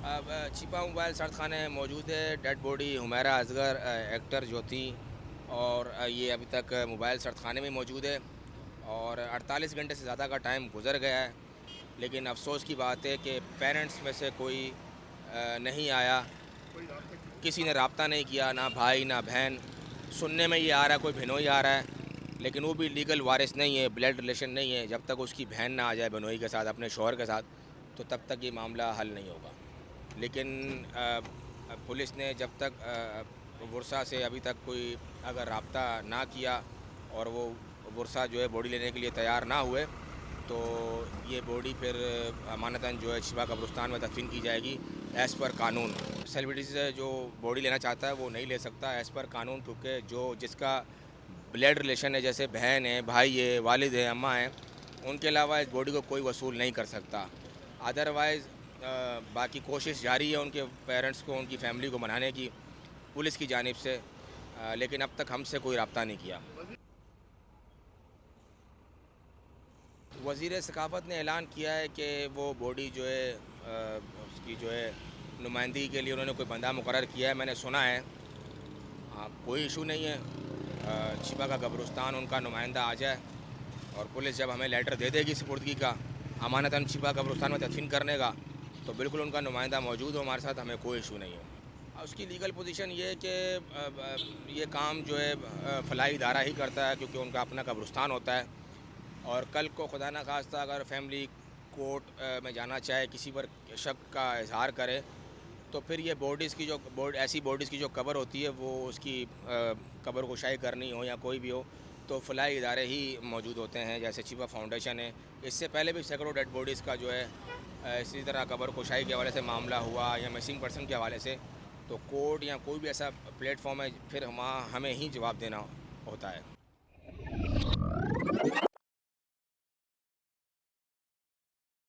اب چھپا موبائل سرد خانے میں موجود ہے dead body Humaira Asghar actor جو تھی، اور یہ ابھی تک موبائل سرد خانے میں موجود ہے اور 48 گھنٹے سے زیادہ کا ٹائم گزر گیا ہے، لیکن افسوس کی بات ہے کہ پیرنٹس میں سے کوئی نہیں آیا، کسی نے رابطہ نہیں کیا، نہ بھائی نہ بہن۔ سننے میں یہ آ رہا ہے کوئی بہنوئی آ رہا ہے، لیکن وہ بھی لیگل وارث نہیں ہے، بلڈ ریلیشن نہیں ہے۔ جب تک اس کی بہن نہ آ جائے بہنوئی کے ساتھ، اپنے شوہر کے ساتھ، تو تب تک یہ معاملہ حل نہیں ہوگا۔ لیکن پولیس نے جب تک ورثہ سے ابھی تک کوئی اگر رابطہ نہ کیا اور وہ ورثہ جو ہے باڈی لینے کے لیے تیار نہ ہوئے، تو یہ باڈی پھر امانتاً جو ہے شفا قبرستان میں دفن کی جائے گی ایز پر قانون۔ سیلیبریٹی سے جو باڈی لینا چاہتا ہے وہ نہیں لے سکتا ایز پر قانون، کیونکہ جس کا بلڈ ریلیشن ہے، جیسے بہن ہے، بھائی ہے، والد ہے، اماں ہیں، ان کے علاوہ اس باڈی کو کوئی وصول نہیں کر سکتا۔ ادروائز باقی کوشش جاری ہے ان کے پیرنٹس کو، ان کی فیملی کو منانے کی پولیس کی جانب سے، لیکن اب تک ہم سے کوئی رابطہ نہیں کیا۔ وزیر ثقافت نے اعلان کیا ہے کہ وہ باڈی جو ہے اس کی جو ہے نمائندگی کے لیے انہوں نے کوئی بندہ مقرر کیا ہے، میں نے سنا ہے۔ کوئی ایشو نہیں ہے، شفا کا قبرستان ان کا نمائندہ آ جائے اور پولیس جب ہمیں لیٹر دے دے گی سپردگی کا امانتاً شفا قبرستان میں تدفین کرنے کا، تو بالکل ان کا نمائندہ موجود ہو ہمارے ساتھ، ہمیں کوئی ایشو نہیں ہے۔ اس کی لیگل پوزیشن یہ ہے کہ یہ کام جو ہے فلاحی ادارہ ہی کرتا ہے، کیونکہ ان کا اپنا قبرستان ہوتا ہے، اور کل کو خدا نخواستہ اگر فیملی کورٹ میں جانا چاہے، کسی پر شک کا اظہار کرے، تو پھر یہ باڈیز کی جو ایسی باڈیز کی جو قبر ہوتی ہے، وہ اس کی قبر کشائی کرنی ہو یا کوئی بھی ہو، تو فلاحی ادارے ہی موجود ہوتے ہیں، جیسے شفا فاؤنڈیشن ہے۔ اس سے پہلے بھی سینکڑوں ڈیڈ باڈیز کا جو ہے اسی طرح قبر کشائی کے حوالے سے معاملہ ہوا یا مسنگ پرسن کے حوالے سے، تو کورٹ یا کوئی بھی ایسا پلیٹ فارم ہے، پھر ہمیں ہی جواب دینا ہوتا ہے۔